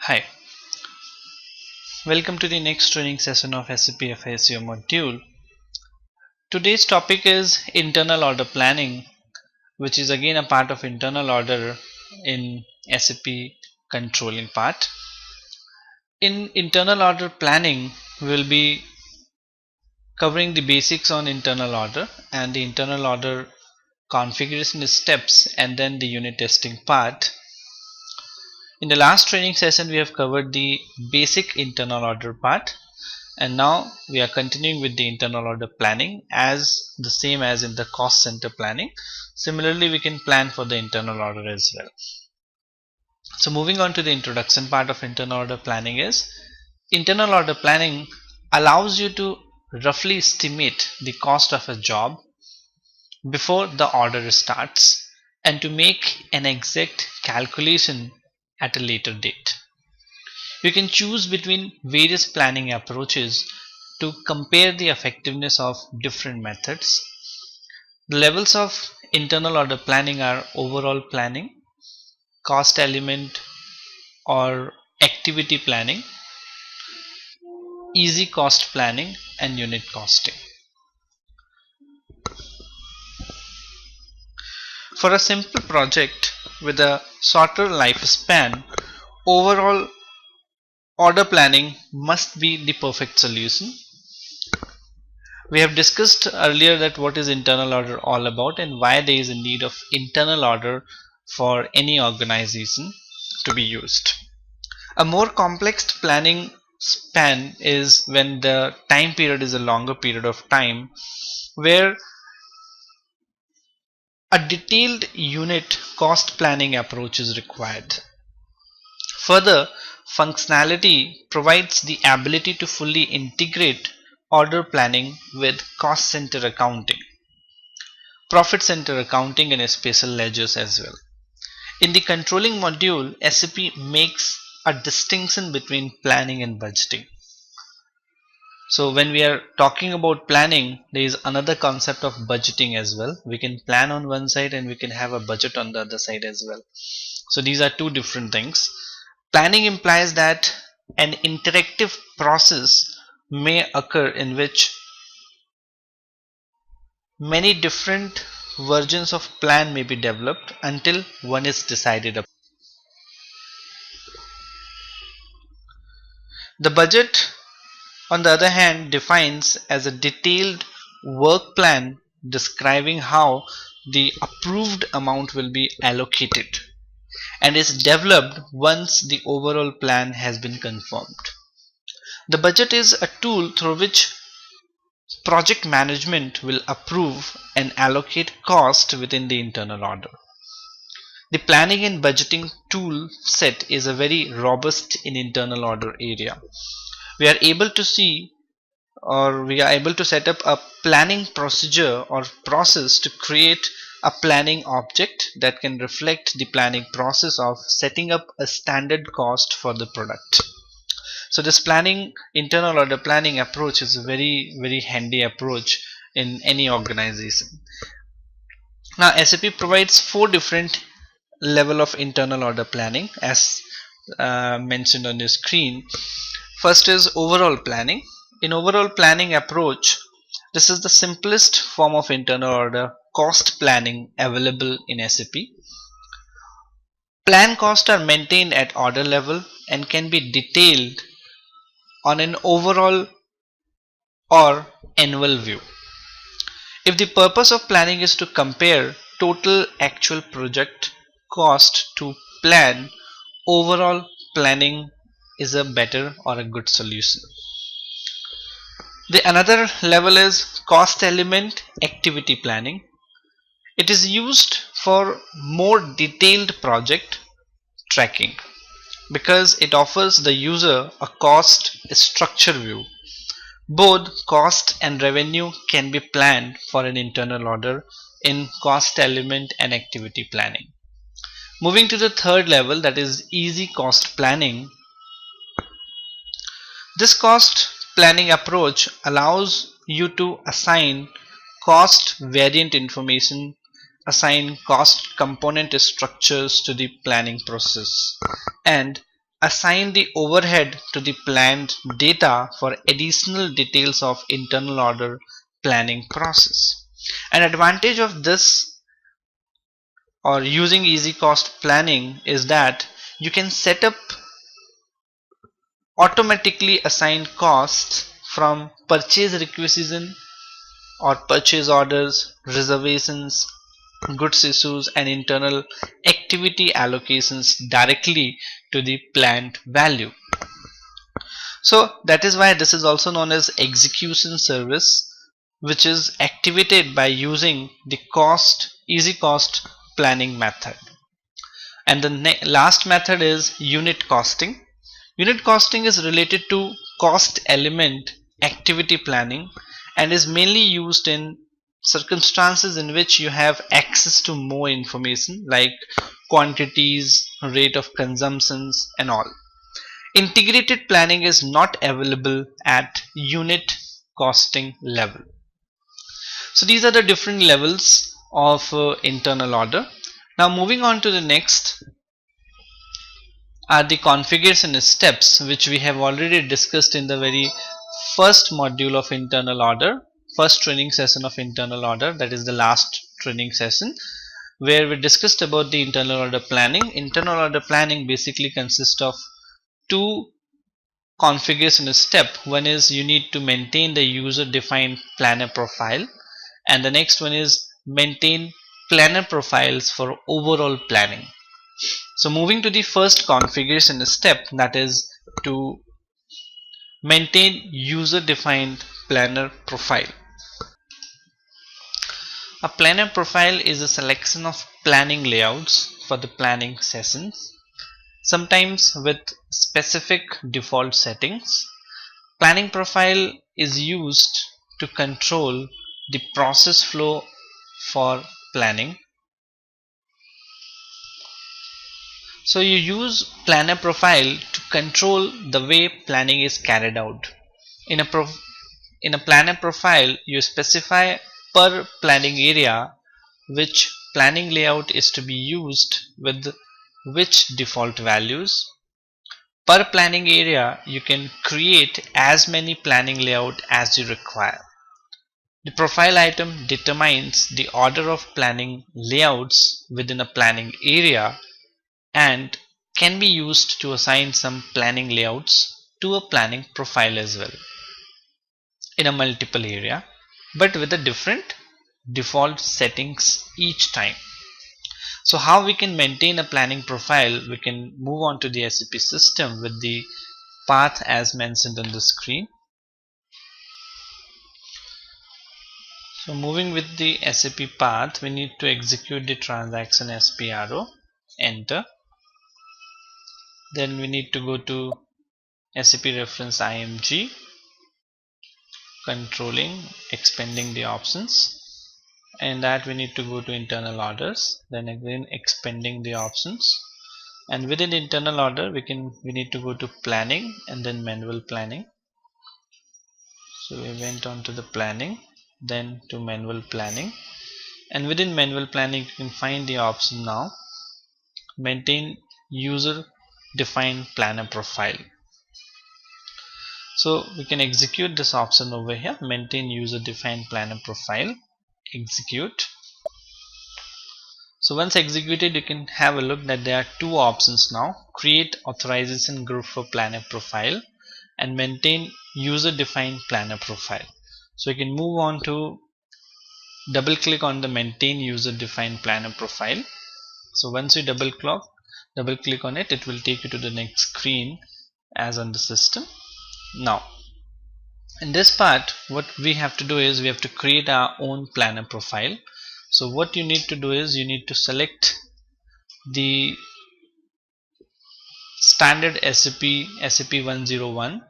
Hi, welcome to the next training session of SAP FISO module. Today's topic is internal order planning, which is again a part of internal order in SAP controlling part. In internal order planning, we will be covering the basics on internal order and the internal order configuration steps and then the unit testing part. In the last training session, we have covered the basic internal order part. And now we are continuing with the internal order planning as the same as in the cost center planning. Similarly, we can plan for the internal order as well. So moving on to the introduction part of internal order planning is internal order planning allows you to roughly estimate the cost of a job before the order starts and to make an exact calculation at a later date. You can choose between various planning approaches to compare the effectiveness of different methods. The levels of internal order planning are overall planning, cost element or activity planning, easy cost planning, and unit costing. For a simple project with a shorter lifespan, overall order planning must be the perfect solution. We have discussed earlier that what is internal order all about and why there is a need of internal order for any organization to be used. A more complex planning span is when the time period is a longer period of time where a detailed unit cost planning approach is required. Further, functionality provides the ability to fully integrate order planning with cost center accounting, profit center accounting, and special ledgers as well. In the controlling module, SAP makes a distinction between planning and budgeting. So when we are talking about planning, there is another concept of budgeting as well. We can plan on one side and we can have a budget on the other side as well. So these are two different things. Planning implies that an interactive process may occur in which many different versions of plan may be developed until one is decided upon. The budget, on the other hand, defines as a detailed work plan describing how the approved amount will be allocated and is developed once the overall plan has been confirmed. The budget is a tool through which project management will approve and allocate cost within the internal order. The planning and budgeting tool set is a very robust in internal order area. We are able to see or we are able to set up a planning procedure or process to create a planning object that can reflect the planning process of setting up a standard cost for the product. So this planning, internal order planning approach is a very handy approach in any organization. Now SAP provides 4 different level of internal order planning as mentioned on the screen. First is overall planning. In overall planning approach, this is the simplest form of internal order cost planning available in SAP. Plan costs are maintained at order level and can be detailed on an overall or annual view. If the purpose of planning is to compare total actual project cost to plan, overall planning is a better or a good solution. The another level is cost element activity planning. It is used for more detailed project tracking because it offers the user a cost structure view. Both cost and revenue can be planned for an internal order in cost element and activity planning. Moving to the third level, that is easy cost planning. This cost planning approach allows you to assign cost variant information, assign cost component structures to the planning process, and assign the overhead to the planned data for additional details of internal order planning process. An advantage of this or using easy cost planning is that you can set up automatically assigned costs from purchase requisition or purchase orders, reservations, goods issues and internal activity allocations directly to the planned value. So that is why this is also known as execution service, which is activated by using the easy cost planning method. And the last method is unit costing. Unit costing is related to cost element activity planning and is mainly used in circumstances in which you have access to more information like quantities, rate of consumptions and all. Integrated planning is not available at unit costing level. So these are the different levels of internal order. Now moving on to the next are the configuration steps, which we have already discussed in the very first module of internal order, first training session of internal order, that is the last training session, where we discussed about the internal order planning. Internal order planning basically consists of two configuration step. One is you need to maintain the user defined planner profile, and the next one is maintain planner profiles for overall planning. So moving to the first configuration step, that is to maintain user defined planner profile. A planner profile is a selection of planning layouts for the planning sessions, sometimes with specific default settings. Planning profile is used to control the process flow for planning. So you use planner profile to control the way planning is carried out. In a planner profile, you specify per planning area which planning layout is to be used with which default values. Per planning area, you can create as many planning layout as you require. The profile item determines the order of planning layouts within a planning area and can be used to assign some planning layouts to a planning profile as well in a multiple area, but with a different default settings each time. So how we can maintain a planning profile? We can move on to the SAP system with the path as mentioned on the screen. So moving with the SAP path, we need to execute the transaction SPRO, enter. Then we need to go to SAP reference IMG, controlling, expanding the options, and that we need to go to internal orders, then again expanding the options, and within internal order we need to go to planning and then manual planning. So we went on to the planning, then to manual planning, and within manual planning you can find the option now maintain user defined planner profile. So we can execute this option over here, maintain user defined planner profile, execute. So once executed, you can have a look that there are two options now: create authorization group for planner profile and maintain user defined planner profile. So you can move on to double click on the maintain user defined planner profile. So once you double click on it, it will take you to the next screen as on the system. Now in this part, what we have to do is we have to create our own planner profile. So what you need to do is you need to select the standard SAP 101.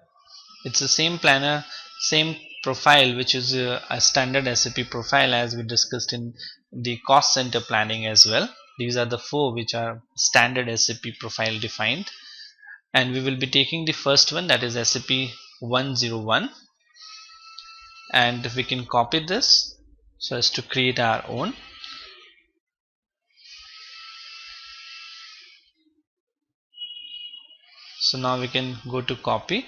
It's the same planner, same profile, which is a standard SAP profile as we discussed in the cost center planning as well. These are the four which are standard SAP profile defined, and we will be taking the first one, that is SAP 101, and we can copy this so as to create our own. So now we can go to copy.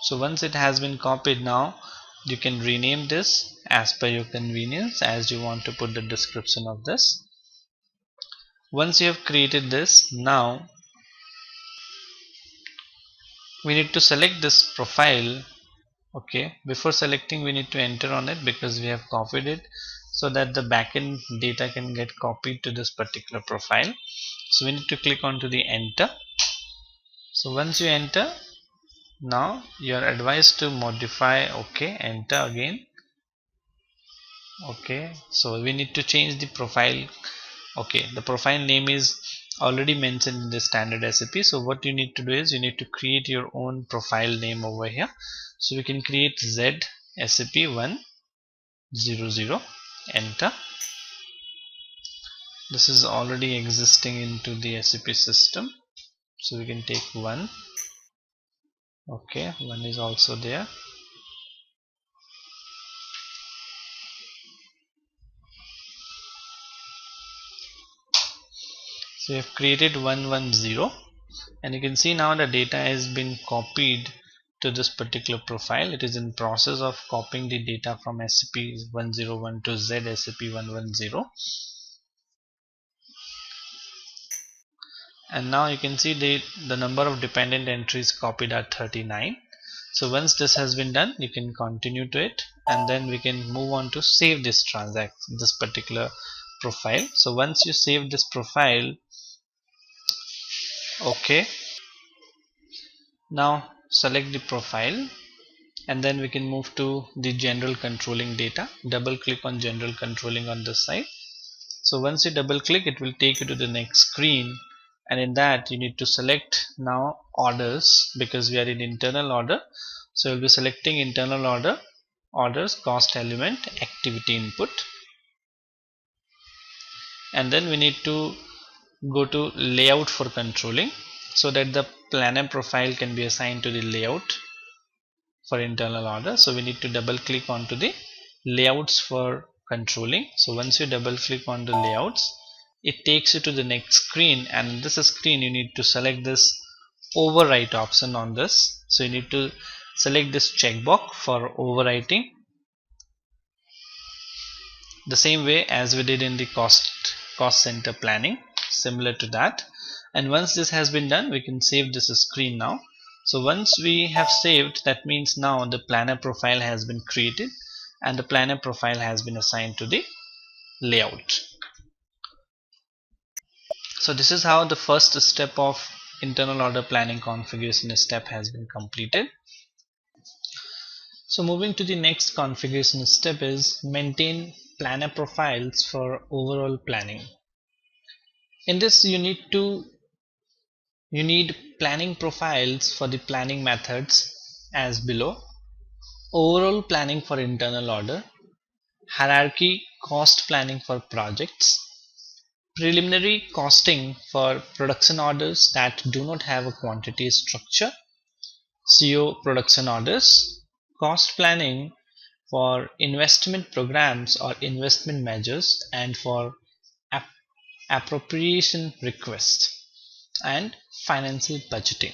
So once it has been copied, now you can rename this as per your convenience, as you want to put the description of this. Once you have created this, now we need to select this profile. Okay, before selecting we need to enter on it because we have copied it, so that the backend data can get copied to this particular profile. So we need to click onto the enter. So once you enter, now you are advised to modify. Okay, enter again. Okay, so we need to change the profile. Okay, the profile name is already mentioned in the standard SAP. So what you need to do is you need to create your own profile name over here. So we can create Z SAP 100, enter. This is already existing into the SAP system, so we can take 1. Okay, 1 is also there. So we have created 110, and you can see now the data has been copied to this particular profile. It is in process of copying the data from SAP 101 to Z SAP 110. And now you can see the number of dependent entries copied are 39. So once this has been done, you can continue to it, and then we can move on to save this this particular profile. So once you save this profile, okay, now select the profile, and then we can move to the general controlling data. Double click on general controlling on this side. So once you double click, it will take you to the next screen, and in that you need to select now orders, because we are in internal order. So we'll be selecting internal order, orders, cost element, activity input, and then we need to go to layout for controlling, so that the planner profile can be assigned to the layout for internal order. So we need to double click onto the layouts for controlling. So once you double click on the layouts, it takes you to the next screen, and in this screen you need to select this overwrite option on this. So you need to select this checkbox for overwriting, the same way as we did in the cost center planning, similar to that. And once this has been done, we can save this screen now. So once we have saved, that means now the planner profile has been created, and the planner profile has been assigned to the layout. So this is how the first step of internal order planning configuration step has been completed. So moving to the next configuration step is maintain planner profiles for overall planning. In this you need planning profiles for the planning methods as below: overall planning for internal order, hierarchy cost planning for projects, preliminary costing for production orders that do not have a quantity structure, CO production orders, cost planning for investment programs or investment measures, and for appropriation request, and financial budgeting.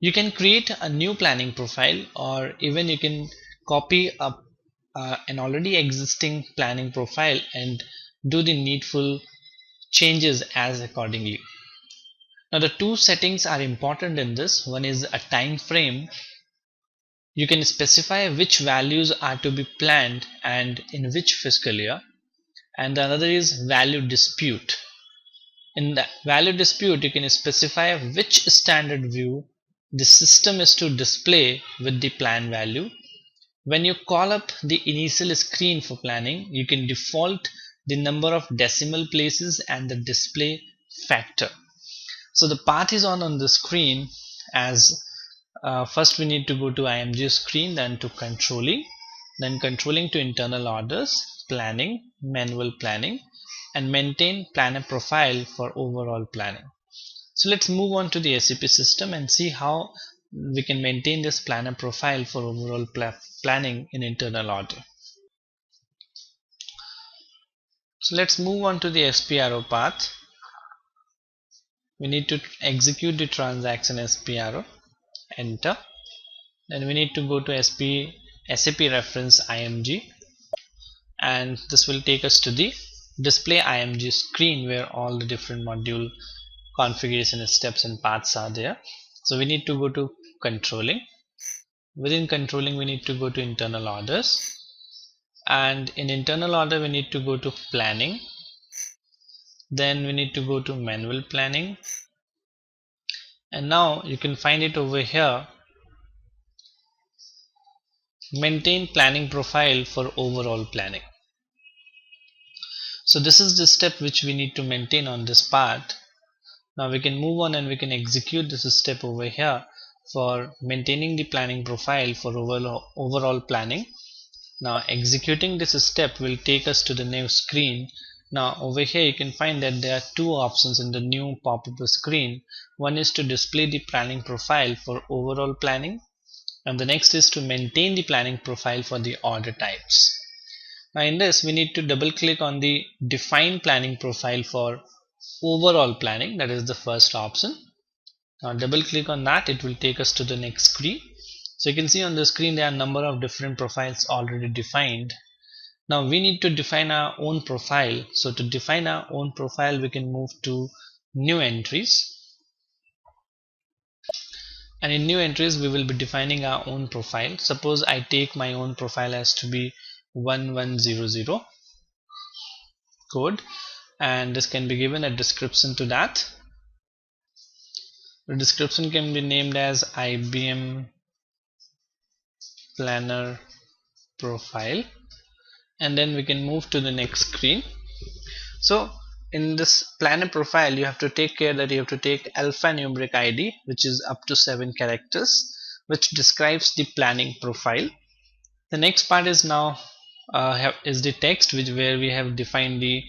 You can create a new planning profile, or even you can copy an already existing planning profile and do the needful changes as accordingly. Now the two settings are important in this. One is a time frame. You can specify which values are to be planned and in which fiscal year, and the other is value dispute. In the value dispute, you can specify which standard view the system is to display with the plan value. When you call up the initial screen for planning, you can default the number of decimal places and the display factor. So the path is on the screen as first we need to go to IMG screen, then to controlling, then controlling to internal orders, planning, manual planning, and maintain planner profile for overall planning. So let's move on to the SAP system and see how we can maintain this planner profile for overall planning in internal order. So let's move on to the SPRO path. we need to execute the transaction SPRO, enter. Then we need to go to SAP reference IMG, and this will take us to the display IMG screen where all the different module configuration steps and paths are there. So we need to go to controlling. Within controlling, we need to go to internal orders, and in internal order we need to go to planning. Then we need to go to manual planning, and now you can find it over here, maintain planning profile for overall planning. So this is the step which we need to maintain on this part. Now we can move on and we can execute this step over here for maintaining the planning profile for overall planning. Now executing this step will take us to the new screen. Now over here you can find that there are two options in the new pop-up screen. One is to display the planning profile for overall planning, and the next is to maintain the planning profile for the order types. Now in this we need to double click on the define planning profile for overall planning, that is the first option. Now double click on that, it will take us to the next screen. So you can see on the screen there are a number of different profiles already defined. Now we need to define our own profile. So to define our own profile we can move to new entries, and in new entries we will be defining our own profile. Suppose I take my own profile as to be 1100 code, and this can be given a description to that. The description can be named as IBM planner profile, and then we can move to the next screen. So in this planner profile you have to take care that you have to take alphanumeric ID, which is up to 7 characters, which describes the planning profile. The next part is now is the text where we have defined the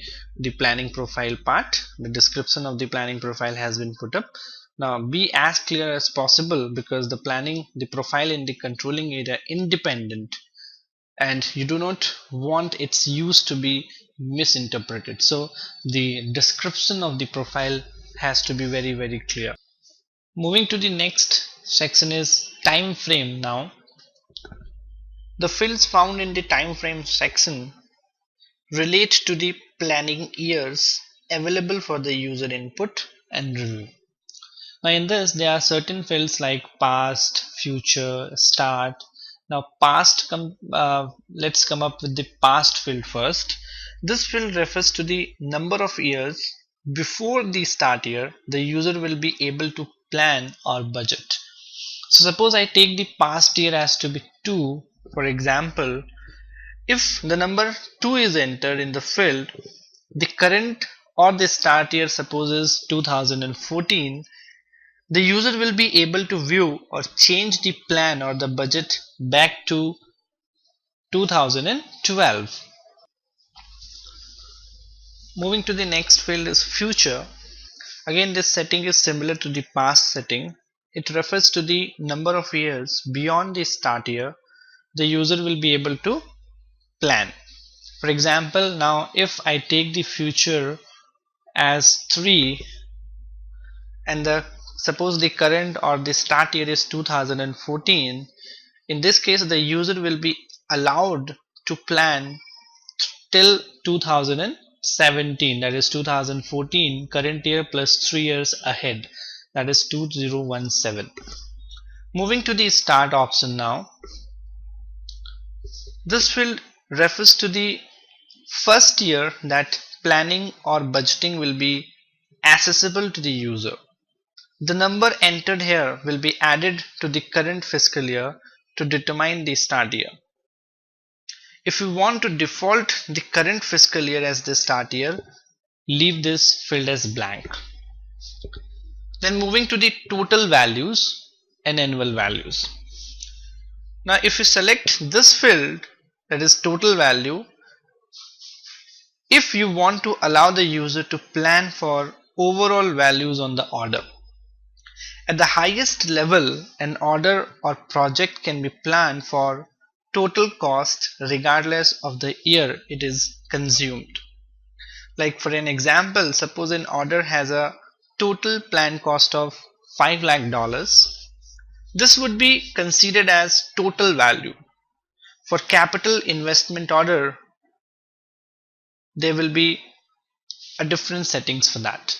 planning profile part. The description of the planning profile has been put up. Now be as clear as possible, because the profile in the controlling area independent, and you do not want its use to be misinterpreted. So the description of the profile has to be very clear. Moving to the next section is time frame. Now the fields found in the time frame section relate to the planning years available for the user input and review. Now in this there are certain fields like past, future, start. Now past, let's come up with the past field first. This field refers to the number of years before the start year the user will be able to plan or budget. So suppose I take the past year as to be 2. For example, if the number 2 is entered in the field, the current or the start year suppose is 2014, the user will be able to view or change the plan or the budget back to 2012. Moving to the next field is future. Again, this setting is similar to the past setting. It refers to the number of years beyond the start year the user will be able to plan. For example, now if I take the future as 3 and suppose the current or the start year is 2014, in this case the user will be allowed to plan till 2017, that is 2014 current year plus 3 years ahead, that is 2017. Moving to the start option now. This field refers to the first year that planning or budgeting will be accessible to the user. The number entered here will be added to the current fiscal year to determine the start year. If you want to default the current fiscal year as the start year, leave this field as blank. Then moving to the total values and annual values. Now if you select this field, that is total value, if you want to allow the user to plan for overall values on the order. At the highest level, an order or project can be planned for total cost regardless of the year it is consumed. Like for an example, suppose an order has a total plan cost of $5 lakh. This would be considered as total value. For capital investment order, there will be a different settings for that.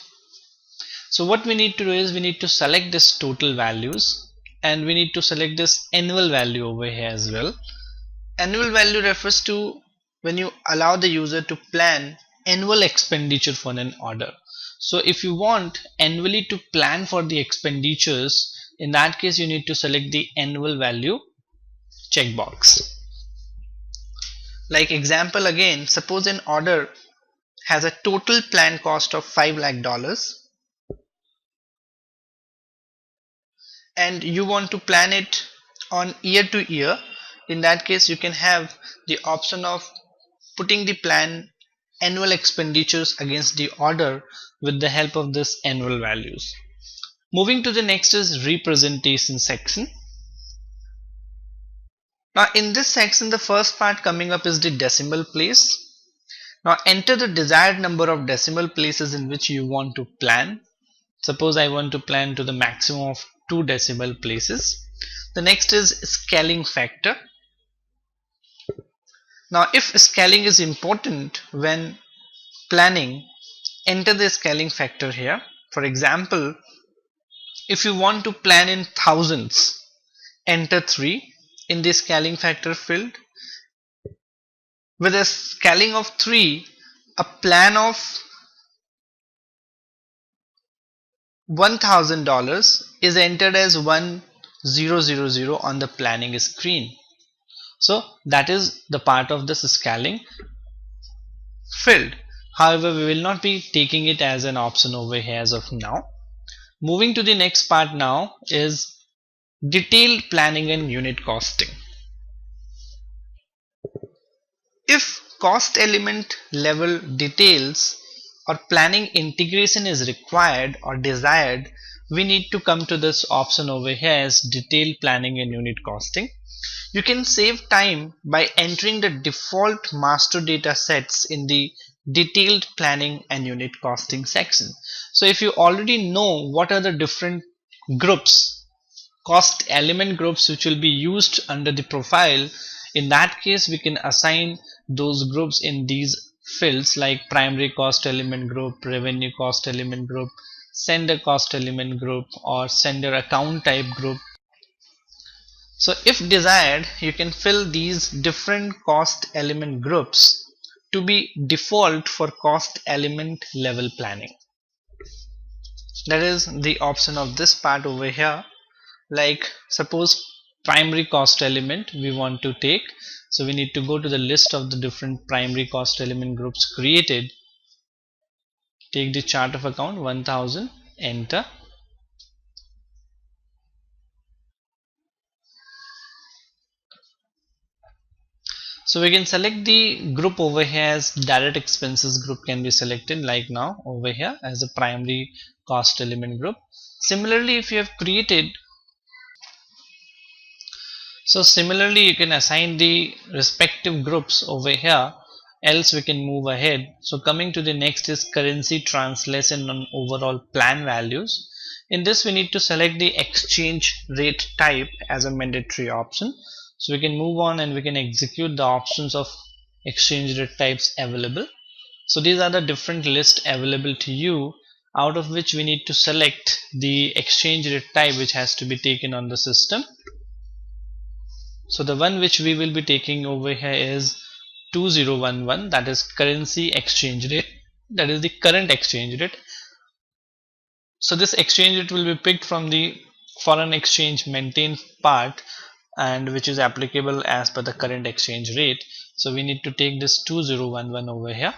So what we need to do is we need to select this total values, and we need to select this annual value over here as well. Annual value refers to when you allow the user to plan annual expenditure for an order. So if you want annually to plan for the expenditures, in that case you need to select the annual value checkbox. Like example again, suppose an order has a total plan cost of $5 lakh and you want to plan it on year to year. In that case you can have the option of putting the plan annual expenditures against the order with the help of this annual values. Moving to the next is representation section. Now in this section the first part coming up is the decimal place. Now enter the desired number of decimal places in which you want to plan. Suppose I want to plan to the maximum of 2 decimal places. The next is scaling factor. Now if scaling is important when planning, enter the scaling factor here. For example, if you want to plan in thousands, enter 3 in the scaling factor field. With a scaling of 3, a plan of $1,000 is entered as 1000 on the planning screen. So that is the part of this scaling field. However, we will not be taking it as an option over here as of now. Moving to the next part now is detailed planning and unit costing. If cost element level details or planning integration is required or desired, we need to come to this option over here as detailed planning and unit costing. You can save time by entering the default master data sets in the detailed planning and unit costing section. So if you already know what are the different groups, cost element groups which will be used under the profile, in that case we can assign those groups in these fields like primary cost element group, revenue cost element group, sender cost element group, or sender account type group. So if desired, you can fill these different cost element groups to be default for cost element level planning. That is the option of this part over here. Like suppose primary cost element we want to take, so we need to go to the list of the different primary cost element groups created, take the chart of account 1000, enter. So we can select the group over here as direct expenses group can be selected, like now over here as a primary cost element group. Similarly, if you have created, so similarly you can assign the respective groups over here, else we can move ahead. So coming to the next is currency translation on overall plan values. In this we need to select the exchange rate type as a mandatory option. So we can move on and we can execute the options of exchange rate types available. So these are the different lists available to you, out of which we need to select the exchange rate type which has to be taken on the system. So the one which we will be taking over here is 2011, that is currency exchange rate, that is the current exchange rate. So this exchange rate will be picked from the foreign exchange maintained part, and which is applicable as per the current exchange rate. So we need to take this 2011 over here.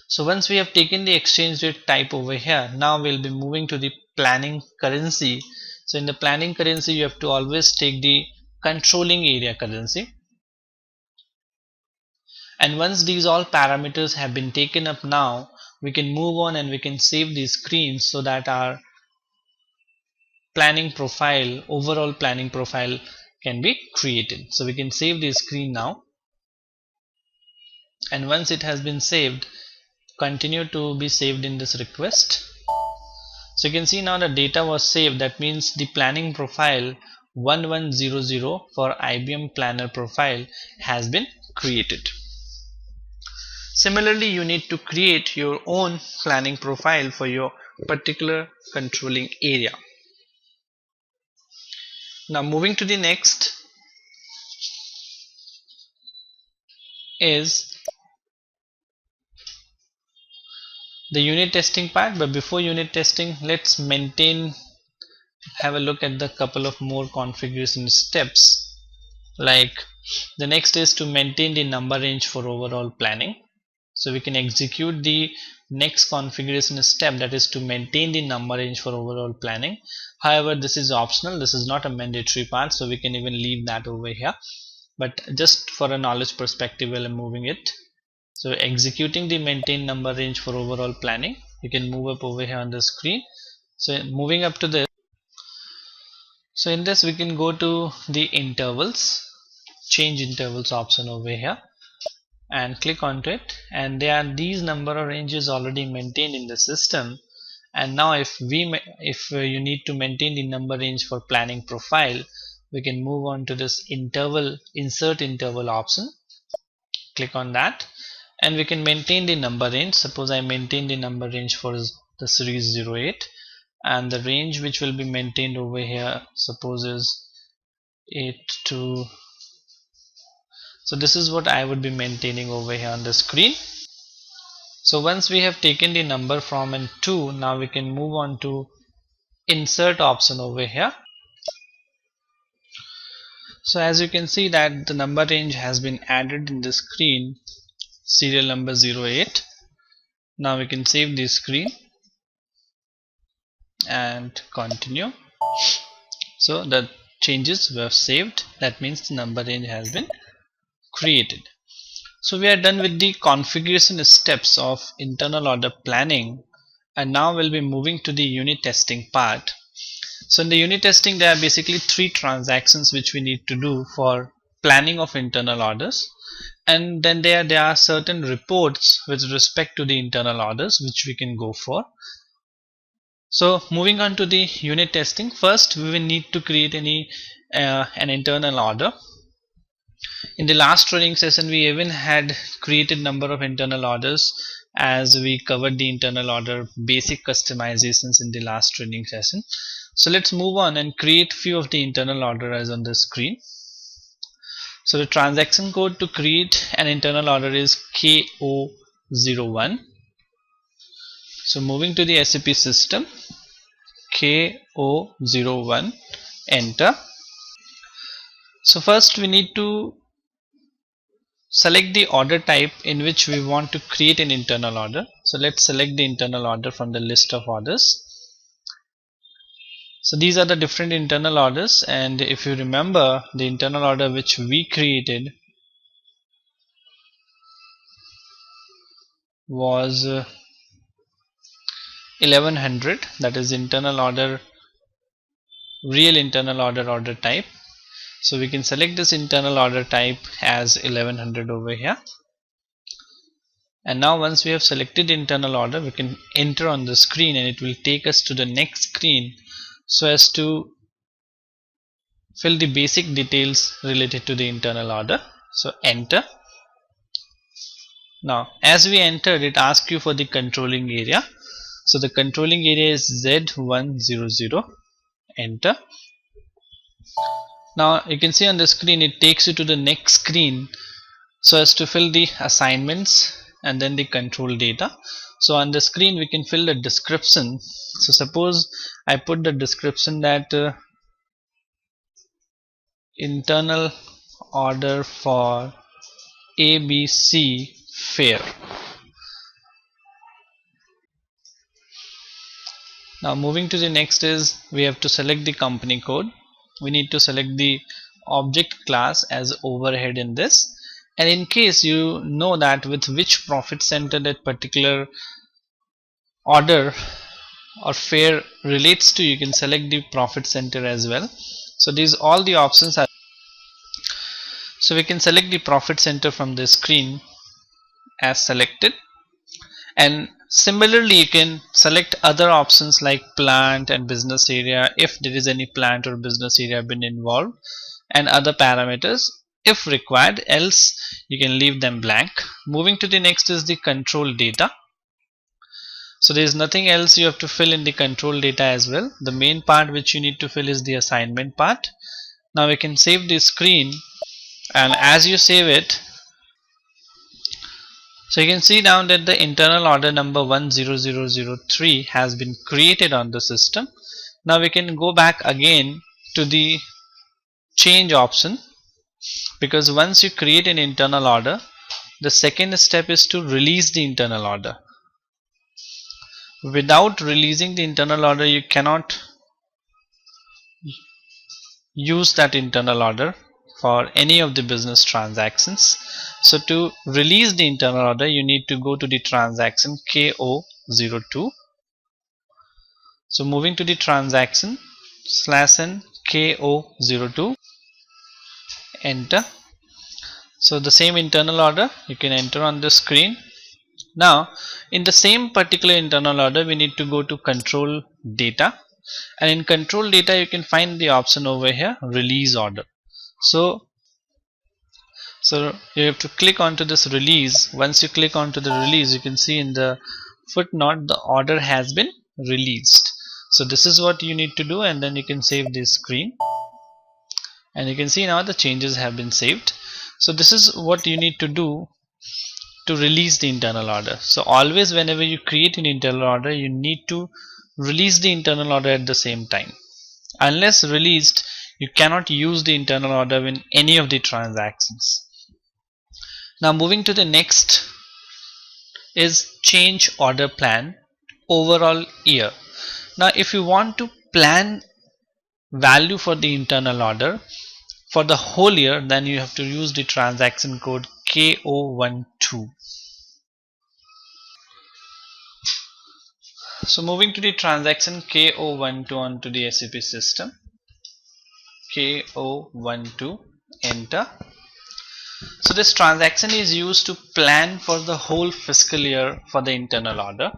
So once we have taken the exchange rate type over here, now we'll be moving to the planning currency. So in the planning currency you have to always take the controlling area currency, and once these all parameters have been taken up, now we can move on and we can save these screens so that our planning profile, overall planning profile can be created. So we can save the screen now, and once it has been saved, continue to be saved in this request. So you can see now the data was saved. That means the planning profile 1100 for IBM planner profile has been created. Similarly, you need to create your own planning profile for your particular controlling area. Now moving to the next is the unit testing part. But before unit testing, let's have a look at the couple of more configuration steps. Like the next is to maintain the number range for overall planning. So we can execute the next configuration step, that is to maintain the number range for overall planning. However, this is optional, this is not a mandatory part, so we can even leave that over here. But just for a knowledge perspective, while I'm moving it. So executing the maintain number range for overall planning, you can move up over here on the screen. So moving up to this, so in this we can go to the intervals, change intervals option over here, and click onto it, and there are these number of ranges already maintained in the system. And now if you need to maintain the number range for planning profile, we can move on to this interval, insert interval option, click on that, and we can maintain the number range. Suppose I maintain the number range for the series 08, and the range which will be maintained over here suppose is 8 to, so this is what I would be maintaining over here on the screen. So once we have taken the number from and to, now we can move on to insert option over here. So as you can see that the number range has been added in the screen, serial number 08. Now we can save the screen and continue. So the changes were saved, that means the number range has been created. So we are done with the configuration steps of internal order planning, and now we'll be moving to the unit testing part. So in the unit testing, there are basically 3 transactions which we need to do for planning of internal orders, and then there are certain reports with respect to the internal orders which we can go for. So moving on to the unit testing, first we will need to create an internal order. In the last training session, we even had created number of internal orders, as we covered the internal order basic customizations in the last training session. So let's move on and create few of the internal order as on the screen. So the transaction code to create an internal order is KO01. So moving to the SAP system, KO01, enter. So first we need to select the order type in which we want to create an internal order. So let's select the internal order from the list of orders. So these are the different internal orders, and if you remember, the internal order which we created was 1100, that is internal order, real internal order type. So we can select this internal order type as 1100 over here. And now once we have selected internal order, we can enter on the screen, and it will take us to the next screen so as to fill the basic details related to the internal order. So enter. Now as we entered, it asks you for the controlling area. So the controlling area is Z100, enter. Now you can see on the screen it takes you to the next screen so as to fill the assignments and then the control data. So on the screen we can fill the description. So suppose I put the description that internal order for ABC fair. Now moving to the next is we have to select the company code. We need to select the object class as overhead in this, and in case you know that with which profit center that particular order or fair relates to, you can select the profit center as well. So these all the options are, so we can select the profit center from the screen as selected, and Similarly, you can select other options like plant and business area if there is any plant or business area been involved, and other parameters if required, else you can leave them blank. Moving to the next is the control data. So there is nothing else you have to fill in the control data as well. The main part which you need to fill is the assignment part. Now we can save the screen, and as you save it, so you can see now that the internal order number 10003 has been created on the system. Now we can go back again to the change option, because once you create an internal order, the second step is to release the internal order. Without releasing the internal order, you cannot use that internal order for any of the business transactions. So to release the internal order, you need to go to the transaction KO02. So moving to the transaction /n KO02, enter. So the same internal order you can enter on the screen. Now in the same particular internal order, we need to go to control data, and in control data you can find the option over here, release order. So you have to click onto this release. Once you click onto the release, you can see in the footnote the order has been released. So this is what you need to do, and then you can save this screen, and you can see now the changes have been saved. So this is what you need to do to release the internal order. So always whenever you create an internal order, you need to release the internal order at the same time. Unless released, you cannot use the internal order in any of the transactions. Now moving to the next is change order plan overall year. Now if you want to plan value for the internal order for the whole year, then you have to use the transaction code KO12. So moving to the transaction KO12 onto the SAP system, KO12, enter. So this transaction is used to plan for the whole fiscal year for the internal order.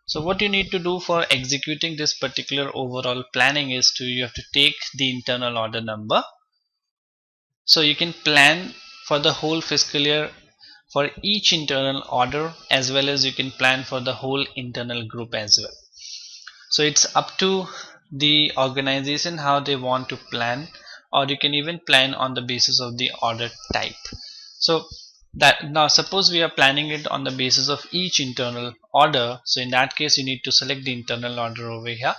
So what you need to do for executing this particular overall planning is you have to take the internal order number. So you can plan for the whole fiscal year for each internal order, as well as you can plan for the whole internal group as well. So it's up to the organization how they want to plan, or you can even plan on the basis of the order type. So that now suppose we are planning it on the basis of each internal order. So in that case, you need to select the internal order over here,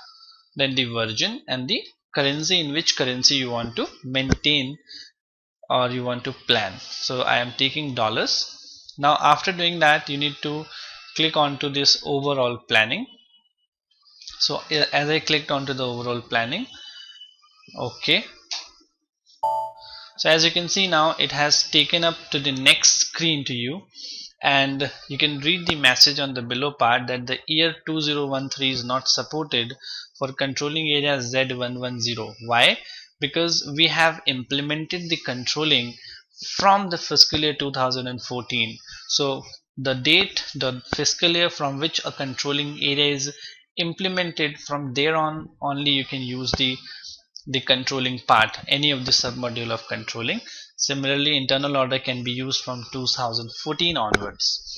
then the version and the currency, in which currency you want to maintain or you want to plan. So I am taking dollars. Now after doing that, you need to click onto this overall planning. So as I clicked onto the overall planning, okay. So as you can see now, it has taken up to the next screen to you, and you can read the message on the below part that the year 2013 is not supported for controlling area Z110. Why? Because we have implemented the controlling from the fiscal year 2014. So the date, the fiscal year from which a controlling area is implemented, from there on only you can use the controlling part, any of the submodule of controlling. Similarly, internal order can be used from 2014 onwards.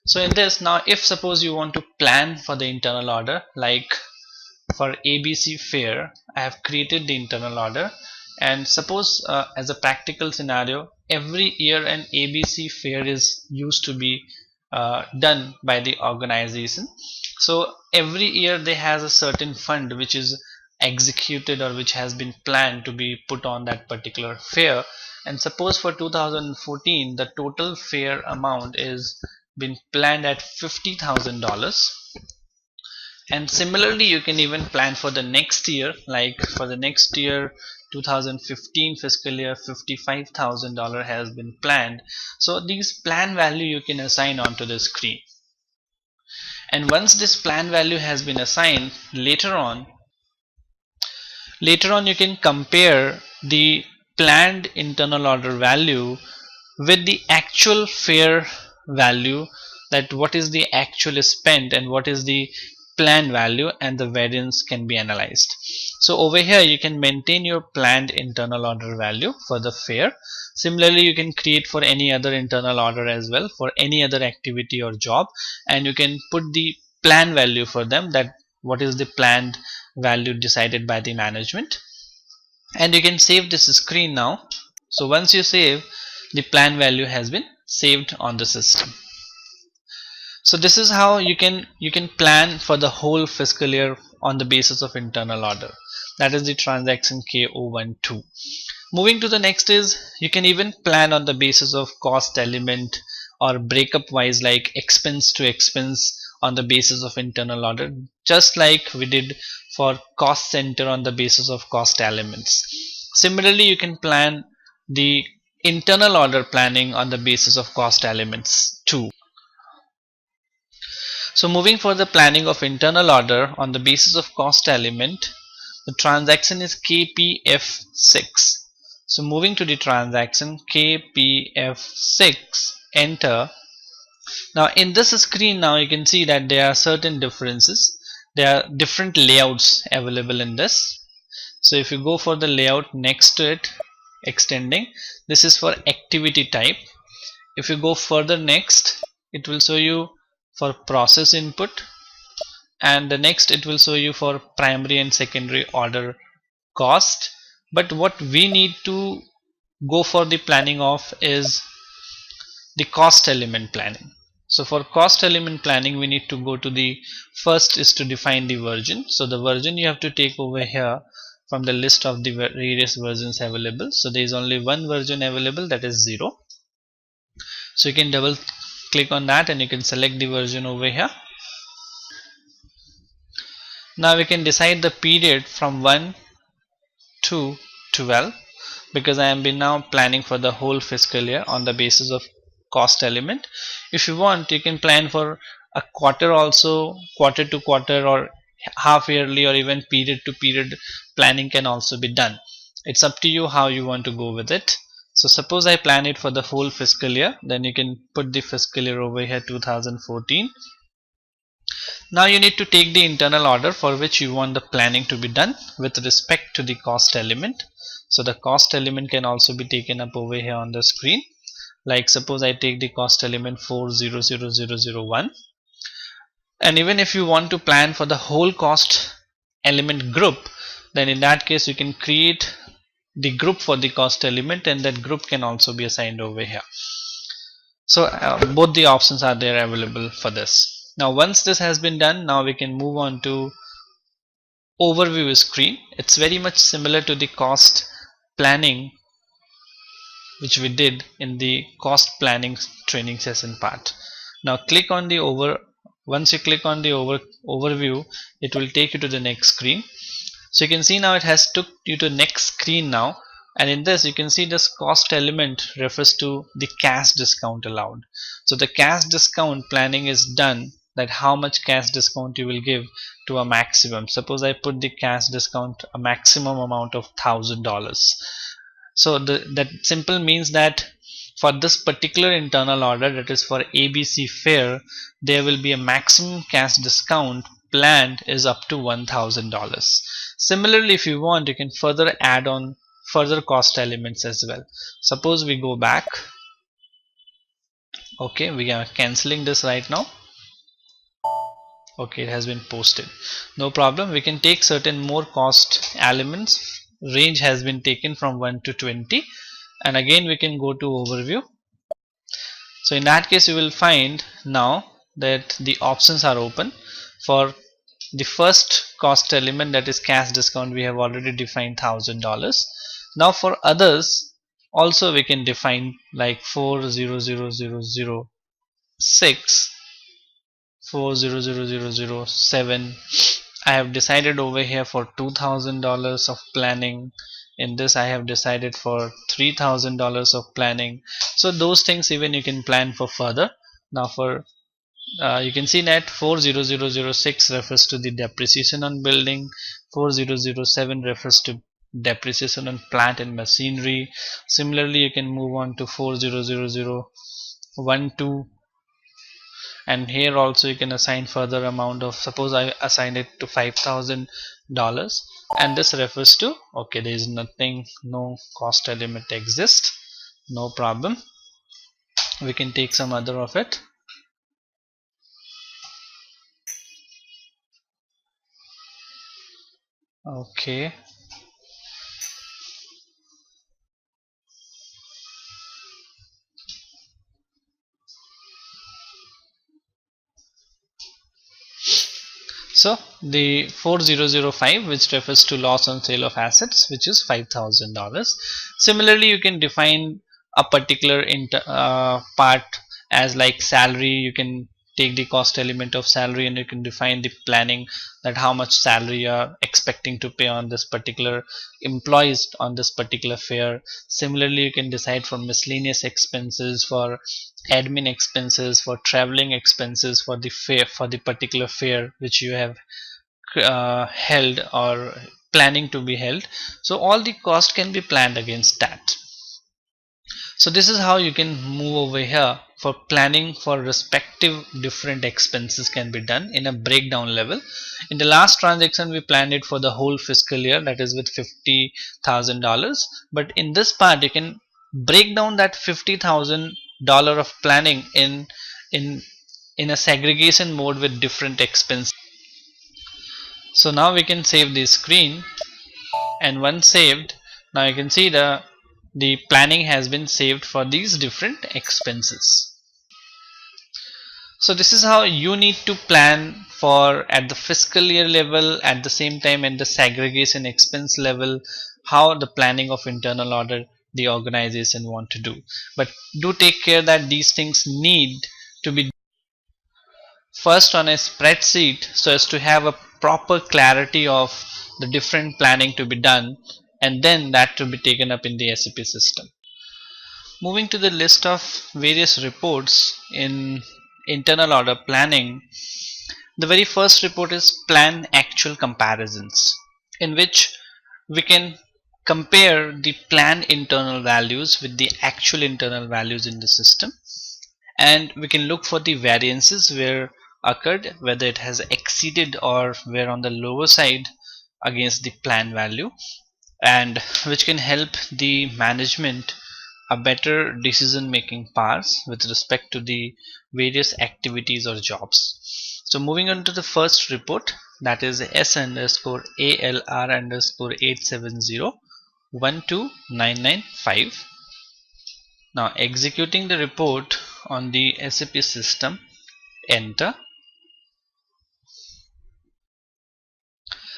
So in this, now if suppose you want to plan for the internal order, like for ABC fair, I have created the internal order, and suppose as a practical scenario, every year an ABC fair is used to be done by the organization. So every year they has a certain fund which is executed or which has been planned to be put on that particular fair, and suppose for 2014 the total fair amount is been planned at $50,000. And similarly, you can even plan for the next year, like for the next year 2015 fiscal year, $55,000 has been planned. So these plan value you can assign onto the screen, and once this plan value has been assigned, later on you can compare the planned internal order value with the actual fair value that what is the actual spent and what is the planned value, and the variance can be analyzed. So over here you can maintain your planned internal order value for the fare. Similarly, you can create for any other internal order as well for any other activity or job, and you can put the plan value for them, that what is the planned value decided by the management. And you can save this screen now. So once you save, the plan value has been saved on the system. So this is how you can plan for the whole fiscal year on the basis of internal order. That is the transaction K012. Moving to the next is, you can even plan on the basis of cost element or breakup wise, like expense to expense on the basis of internal order, just like we did for cost center on the basis of cost elements. Similarly, you can plan the internal order planning on the basis of cost elements too. So moving for the planning of internal order on the basis of cost element, the transaction is KPF6. So moving to the transaction KPF6, enter. Now in this screen, now you can see that there are certain differences. There are different layouts available in this. So if you go for the layout next to it, extending, this is for activity type. If you go further next, it will show you for process input, and the next it will show you for primary and secondary order cost. But what we need to go for the planning of is the cost element planning. So for cost element planning, we need to go to the first is to define the version. So the version you have to take over here from the list of the various versions available. So there is only one version available, that is 0. So you can double click on that and you can select the version over here. Now we can decide the period from 1 to 12, because I am been now planning for the whole fiscal year on the basis of cost element. If you want, you can plan for a quarter also, quarter to quarter, or half yearly, or even period to period planning can also be done. It's up to you how you want to go with it. So suppose I plan it for the whole fiscal year, then you can put the fiscal year over here 2014. Now you need to take the internal order for which you want the planning to be done with respect to the cost element. So the cost element can also be taken up over here on the screen. Like suppose I take the cost element 400001, and even if you want to plan for the whole cost element group, then in that case you can create the group for the cost element, and that group can also be assigned over here. So both the options are there available for this. Now once this has been done, now we can move on to overview screen. It's very much similar to the cost planning which we did in the cost planning training session part. Now click on the once you click on the overview, it will take you to the next screen. So you can see now it has took you to next screen now, and in this you can see this cost element refers to the cash discount allowed. So the cash discount planning is done, that how much cash discount you will give to a maximum. Suppose I put the cash discount a maximum amount of $1,000. So that simple means that for this particular internal order, that is for ABC fare, there will be a maximum cash discount planned is up to $1,000. Similarly, if you want, you can further add on further cost elements as well. Suppose we go back. Okay, we are cancelling this right now. Okay, it has been posted. No problem. We can take certain more cost elements. Range has been taken from 1 to 20, and again we can go to overview. So in that case you will find now that the options are open. For the first cost element, that is cash discount, we have already defined $1,000. Now for others also we can define, like 400006, 400007. I have decided over here for $2,000 of planning. In this I have decided for $3,000 of planning. So those things even you can plan for further. Now for you can see that 40006 refers to the depreciation on building, 4007 refers to depreciation on plant and machinery. Similarly, you can move on to 400012, and here also you can assign further amount of, suppose I assign it to $5,000, and this refers to, okay, there is nothing, no cost element exists, no problem, we can take some other of it. Okay, so the 4005, which refers to loss on sale of assets, which is $5,000. Similarly, you can define a particular part as like salary. You can take the cost element of salary and you can define the planning, that how much salary you are expecting to pay on this particular employees on this particular fair. Similarly, you can decide for miscellaneous expenses, for admin expenses, for traveling expenses for the fair, for the particular fair which you have held or planning to be held. So all the cost can be planned against that. So this is how you can move over here for planning for respective different expenses can be done in a breakdown level. In the last transaction we planned it for the whole fiscal year, that is with $50,000, but in this part you can break down that $50,000 of planning in in a segregation mode with different expenses. So now we can save the screen, and once saved, now you can see the planning has been saved for these different expenses. So this is how you need to plan for at the fiscal year level, at the same time at the segregation expense level, how the planning of internal audit the organization want to do. But do take care that these things need to be first on a spreadsheet so as to have a proper clarity of the different planning to be done, and then that to be taken up in the SAP system. Moving to the list of various reports in internal order planning, the very first report is plan actual comparisons, in which we can compare the planned internal values with the actual internal values in the system, and we can look for the variances where occurred, whether it has exceeded or where on the lower side against the planned value, and which can help the management a better decision making powers with respect to the various activities or jobs. So moving on to the first report, that is S underscore ALR underscore 870 12995. Now executing the report on the SAP system, enter.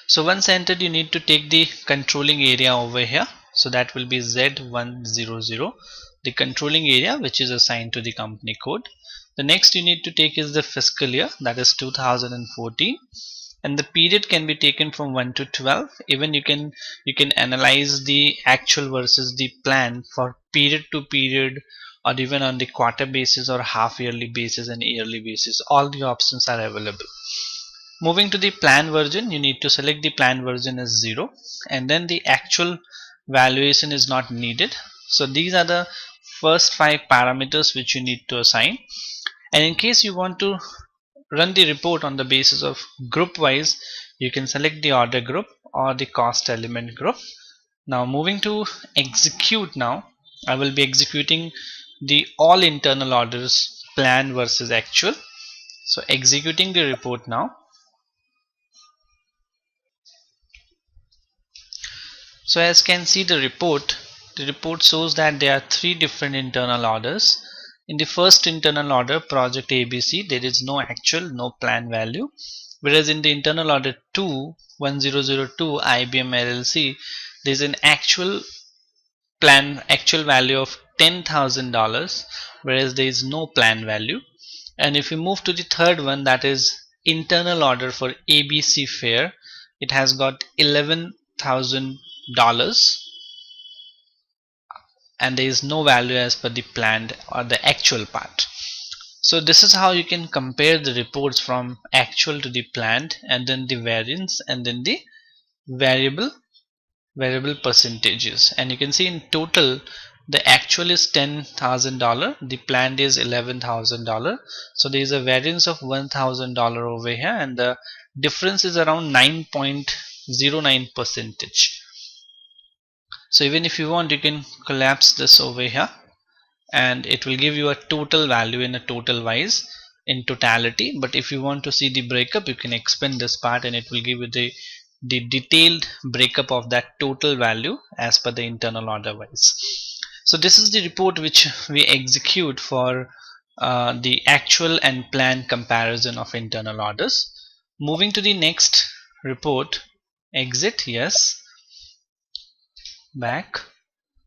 So once entered, you need to take the controlling area over here, so that will be Z100, the controlling area which is assigned to the company code. The next you need to take is the fiscal year, that is 2014, and the period can be taken from 1 to 12. Even you can analyze the actual versus the plan for period to period, or even on the quarter basis or half yearly basis and yearly basis. All the options are available. Moving to the plan version, you need to select the plan version as 0, and then the actual valuation is not needed. So these are the first 5 parameters which you need to assign, and in case you want to run the report on the basis of group wise, you can select the order group or the cost element group. Now moving to execute, now I will be executing the all internal orders plan versus actual. So executing the report now. So as can see the report shows that there are 3 different internal orders. In the first internal order, project ABC, there is no actual, no plan value, whereas in the internal order 2 1002 IBM LLC, there is an actual value of $10,000, whereas there is no plan value. And if we move to the third one, that is internal order for ABC Fair, it has got $11,000, and there is no value as per the planned or the actual part. So this is how you can compare the reports from actual to the planned, and then the variance, and then the variable percentages. And you can see in total The actual is $10,000, the planned is $11,000. So there is a variance of $1,000 over here, and the difference is around 9.09%. So even if you want, you can collapse this over here, and it will give you a total value in a total wise in totality. But if you want to see the breakup, you can expand this part, and it will give you the detailed breakup of that total value as per the internal order wise. So this is the report which we execute for the actual and planned comparison of internal orders. Moving to the next report, exit, yes, back.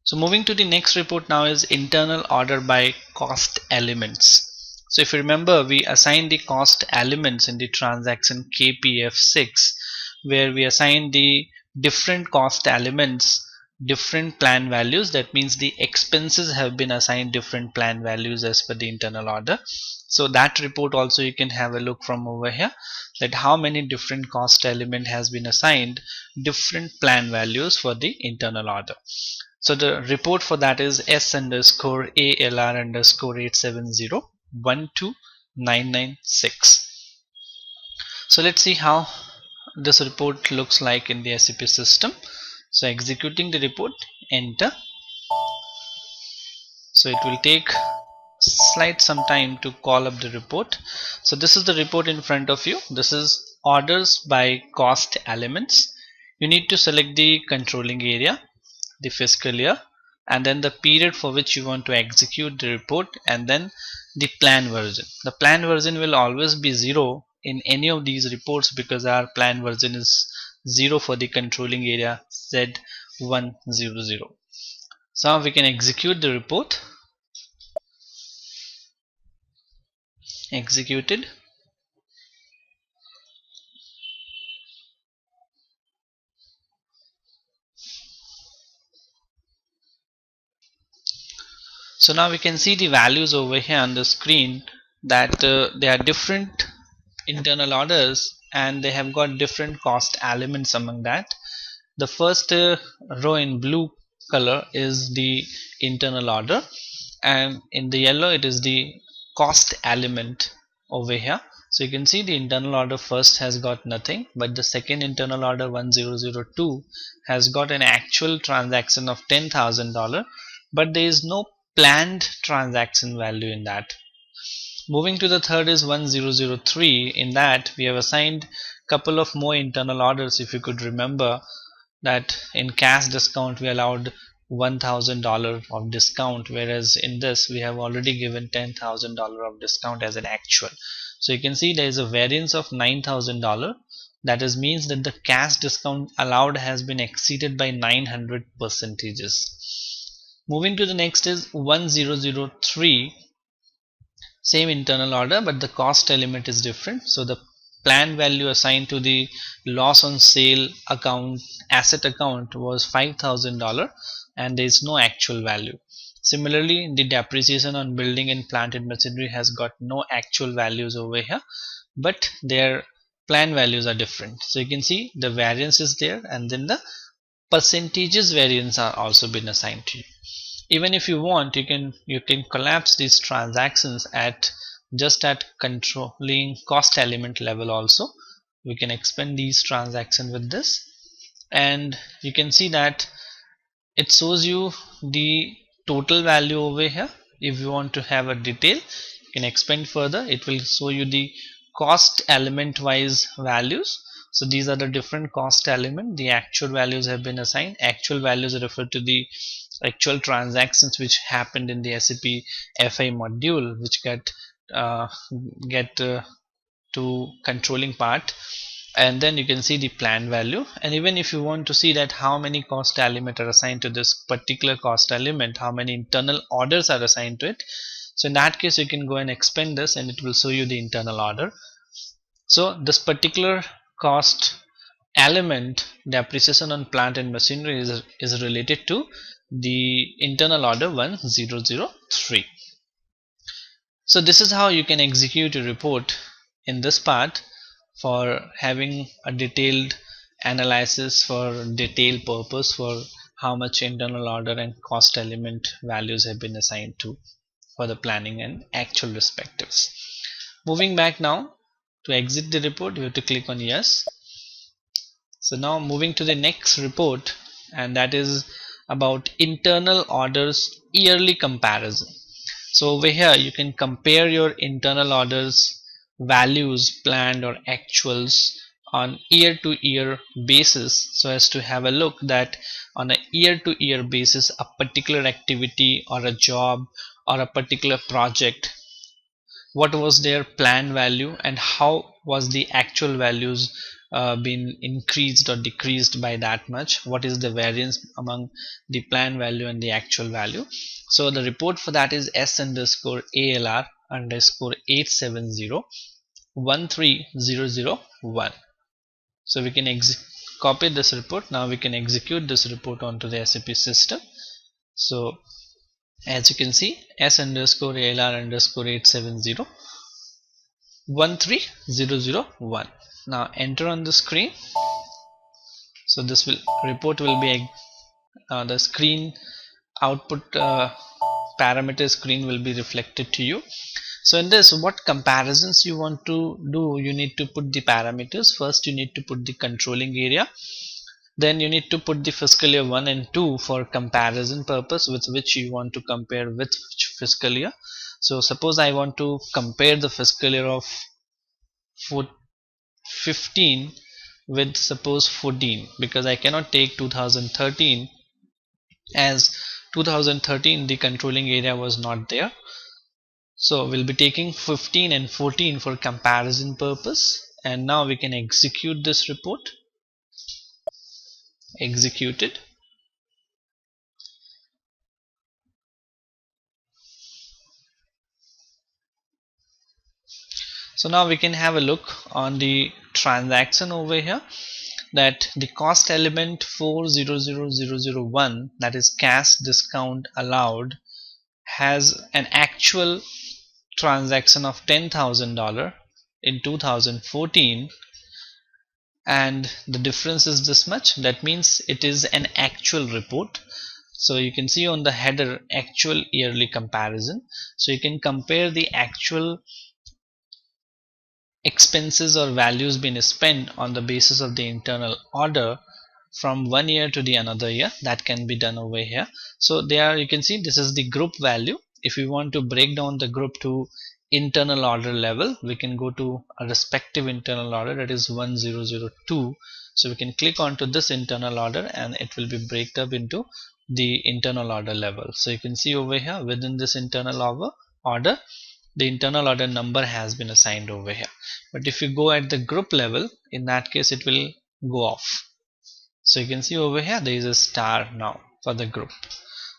So moving to the next report now is internal order by cost elements. So if you remember, we assigned the cost elements in the transaction KPF6, where we assigned the different cost elements different plan values. That means the expenses have been assigned different plan values as per the internal order. So that report also you can have a look from over here, that how many different cost element has been assigned different plan values for the internal order. So the report for that is S_ALR_870129996. So let's see how this report looks like in the SAP system. So executing the report, enter. So it will take some time to call up the report. So this is the report in front of you. This is orders by cost elements. You need to select the controlling area, the fiscal year, and then the period for which you want to execute the report, and then the plan version. The plan version will always be 0 in any of these reports because our plan version is 0 for the controlling area Z100. So now we can execute the report. Executed. So now we can see the values over here on the screen, that they are different internal orders and they have got different cost elements among that. The first row in blue color is the internal order, and in the yellow it is the cost element over here. So you can see the internal order first has got nothing, but the second internal order 1002 has got an actual transaction of $10,000, but there is no planned transaction value in that. Moving to the third is 1003. In that we have assigned couple of more internal orders. If you could remember that in cash discount we allowed $1,000 of discount, whereas in this we have already given $10,000 of discount as an actual. So you can see there is a variance of $9,000. That is means that the cash discount allowed has been exceeded by 900 percentages. Moving to the next is 1003. Same internal order, but the cost element is different. So the plan value assigned to the loss on sale account, asset account, was $5,000, and there is no actual value. Similarly, the depreciation on building and plant and machinery has got no actual values over here, but their plan values are different. So you can see the variance is there, and then the percentages variance are also been assigned to you. Even if you want, you can collapse these transactions at controlling cost element level also. We can expand these transactions with this, and you can see that it shows you the total value over here. If you want to have a detail, you can expand further. It will show you the cost element wise values. So these are the different cost element. The actual values have been assigned. Actual values refer to the actual transactions which happened in the SAP FI module, which get to controlling part, and then you can see the plan value. And even if you want to see that how many cost element are assigned to this particular cost element, how many internal orders are assigned to it, so in that case you can go and expand this and it will show you the internal order. So this particular cost element, depreciation on plant and machinery, is related to the internal order 1003. So this is how you can execute a report in this part for having a detailed analysis for detailed purpose for how much internal order and cost element values have been assigned to for the planning and actual respectives. Moving back now, to exit the report you have to click on yes. So now moving to the next report, and that is about internal orders yearly comparison. So over here you can compare your internal orders values planned or actuals on year to year basis, so as to have a look that on a year to year basis a particular activity or a job or a particular project, what was their plan value and how was the actual values been increased or decreased by that much, what is the variance among the plan value and the actual value. So the report for that is s underscore alr underscore 870 13001. So we can copy this report. Now we can execute this report onto the SAP system. So as you can see, s underscore alr underscore 870 13001. Now enter on the screen. So this report will be the screen output parameter screen will be reflected to you. So in this, what comparisons you want to do, you need to put the parameters. First you need to put the controlling area, then you need to put the fiscal year 1 and 2 for comparison purpose, with which you want to compare with which fiscal year. So suppose I want to compare the fiscal year of 15 with suppose 14, because I cannot take 2013, as 2013 the controlling area was not there. So we'll be taking 15 and 14 for comparison purpose, and now we can execute this report. Executed. So now we can have a look on the transaction over here, that the cost element 400001, that is cash discount allowed, has an actual transaction of $10,000 in 2014, and the difference is this much. That means it is an actual report. So you can see on the header actual yearly comparison. So you can compare the actual expenses or values being spent on the basis of the internal order from one year to the another year. That can be done over here. So there you can see this is the group value. If we want to break down the group to internal order level, we can go to a respective internal order, that is 1002. So we can click onto this internal order and it will be break up into the internal order level. So you can see over here within this internal order, the internal order number has been assigned over here. But if you go at the group level, in that case it will go off. So you can see over here there is a star now for the group.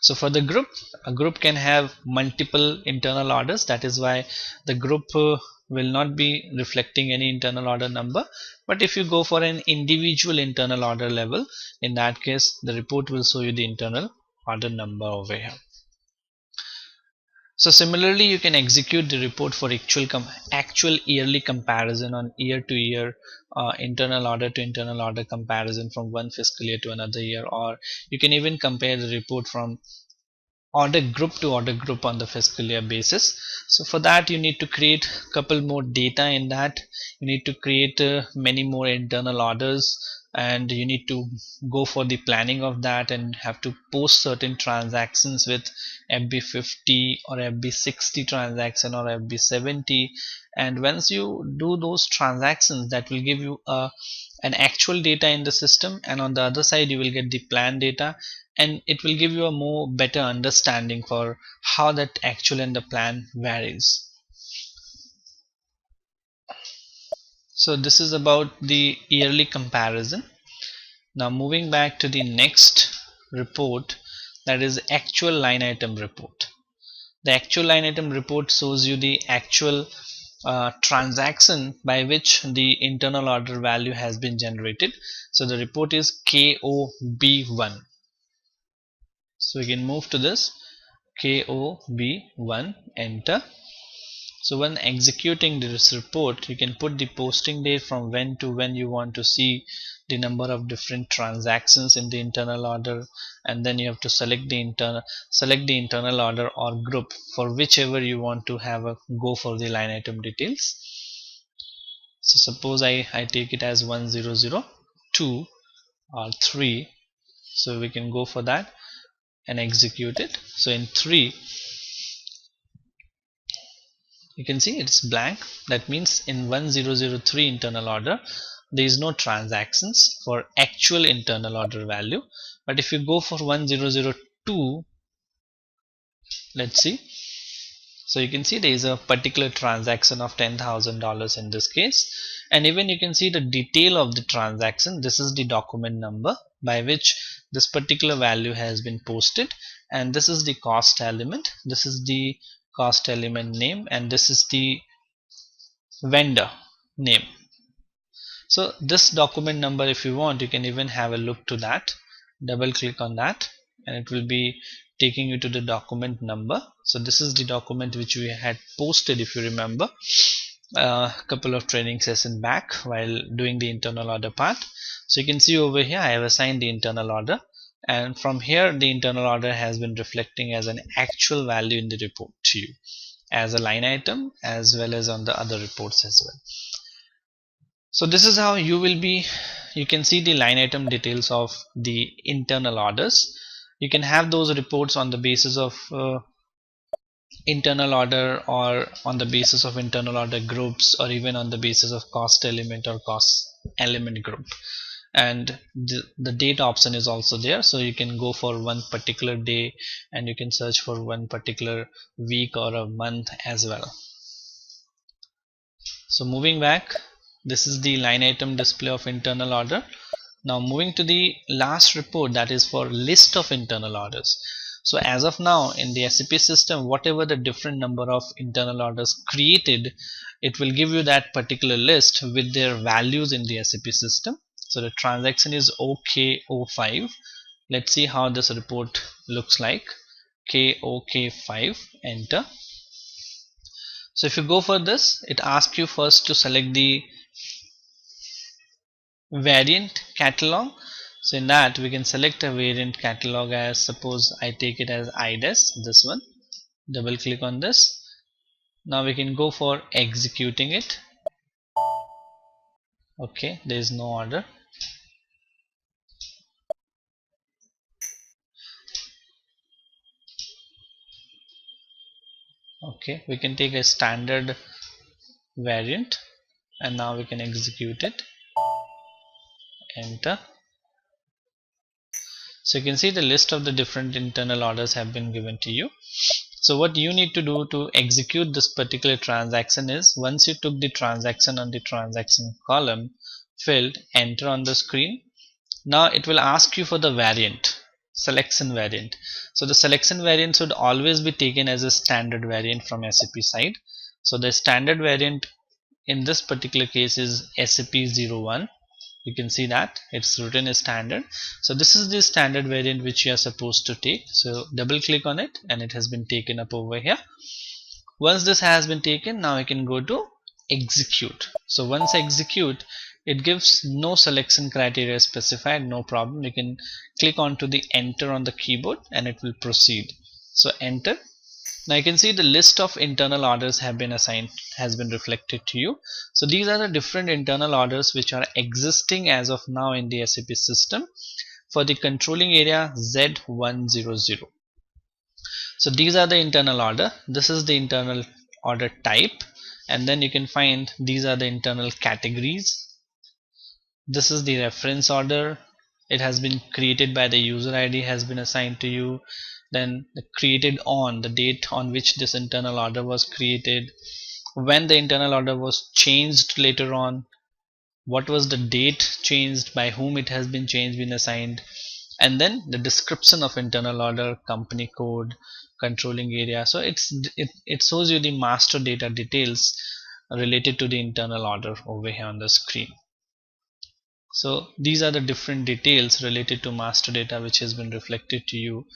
So for the group, a group can have multiple internal orders. That is why the group will not be reflecting any internal order number. But if you go for an individual internal order level, in that case the report will show you the internal order number over here. So similarly you can execute the report for actual yearly comparison on year to year, internal order to internal order comparison from one fiscal year to another year, or you can even compare the report from order group to order group on the fiscal year basis. So for that you need to create a couple more data. In that you need to create many more internal orders, and you need to go for the planning of that and have to post certain transactions with FB50 or FB60 transaction or FB70. And once you do those transactions, that will give you an actual data in the system, and on the other side you will get the plan data, and it will give you a more better understanding for how that actual and the plan varies. So this is about the yearly comparison. Now moving back to the next report, that is actual line item report. The actual line item report shows you the actual transaction by which the internal order value has been generated. So the report is KOB1. So we can move to this KOB1, enter. So when executing this report, you can put the posting date from when to when you want to see the number of different transactions in the internal order, and then you have to select the internal order or group for whichever you want to have a go for the line item details. So suppose I take it as 1002 or 3, so we can go for that and execute it. So in 3, you can see it's blank. That means in 1003 internal order there is no transactions for actual internal order value. But if you go for 1002, let's see. So you can see there is a particular transaction of $10,000 in this case, and even you can see the detail of the transaction. This is the document number by which this particular value has been posted, and this is the cost element, this is the cost element name, and this is the vendor name. So this document number, if you want, you can even have a look to that. Double click on that and it will be taking you to the document number. So this is the document which we had posted, if you remember, a couple of training sessions back while doing the internal order part. So you can see over here I have assigned the internal order, and from here the internal order has been reflecting as an actual value in the report to you as a line item as well as on the other reports as well. So this is how you can see the line item details of the internal orders. You can have those reports on the basis of internal order, or on the basis of internal order groups, or even on the basis of cost element or cost element group. And the date option is also there, so you can go for one particular day and you can search for one particular week or a month as well. So moving back, this is the line item display of internal order. Now moving to the last report, that is for list of internal orders. So as of now in the SAP system, whatever the different number of internal orders created, it will give you that particular list with their values in the SAP system. So the transaction is OK05. Let's see how this report looks like. KOK5, enter. So if you go for this, it asks you first to select the variant catalog. So in that we can select a variant catalog as, suppose I take it as IDES, this one. Double click on this. Now we can go for executing it. Okay, there is no order. Okay, we can take a standard variant and now we can execute it. Enter. So you can see the list of the different internal orders have been given to you. So what you need to do to execute this particular transaction is, once you took the transaction on the transaction column field, enter on the screen. Now it will ask you for the variant, selection variant. So the selection variant should always be taken as a standard variant from SAP side. So the standard variant in this particular case is SAP01. You can see that it's written as standard. So this is the standard variant which you are supposed to take. So double click on it and it has been taken up over here. Once this has been taken, now I can go to execute. So once execute, it gives no selection criteria specified, no problem. You can click onto the enter on the keyboard and it will proceed. So enter. Now you can see the list of internal orders have been assigned, has been reflected to you. So these are the different internal orders which are existing as of now in the SAP system for the controlling area Z100. So these are the internal order. This is the internal order type, and then you can find these are the internal categories. This is the reference order. It has been created by the user ID, has been assigned to you. Then the created on, the date on which this internal order was created, when the internal order was changed later on, what was the date changed, by whom it has been changed, been assigned, and then the description of internal order, company code, controlling area. So it shows you the master data details related to the internal order over here on the screen. So these are the different details related to master data which has been reflected to you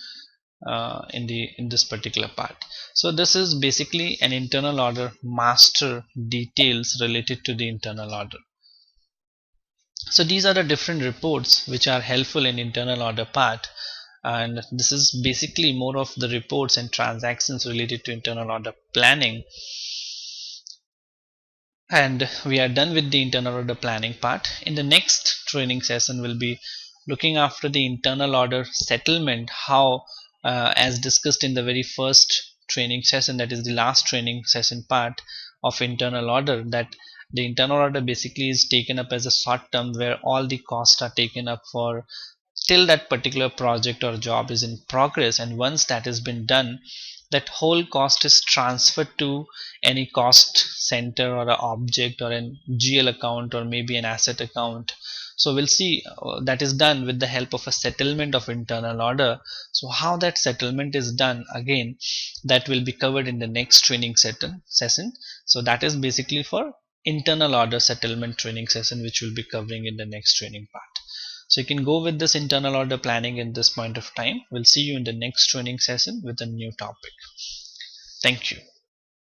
in this particular part. So this is basically an internal order master details related to the internal order. So these are the different reports which are helpful in internal order part, and this is basically more of the reports and transactions related to internal order planning. And we are done with the internal order planning part. In the next training session we'll be looking after the internal order settlement, how as discussed in the very first training session, that is the last training session part of internal order, that the internal order basically is taken up as a short term where all the costs are taken up for till that particular project or job is in progress, and once that has been done, that whole cost is transferred to any cost center or an object or an GL account or maybe an asset account. So we'll see that is done with the help of a settlement of internal order. So how that settlement is done, again, that will be covered in the next training session. So that is basically for internal order settlement training session, which we'll be covering in the next training part. So you can go with this internal order planning in this point of time. We'll see you in the next training session with a new topic. Thank you.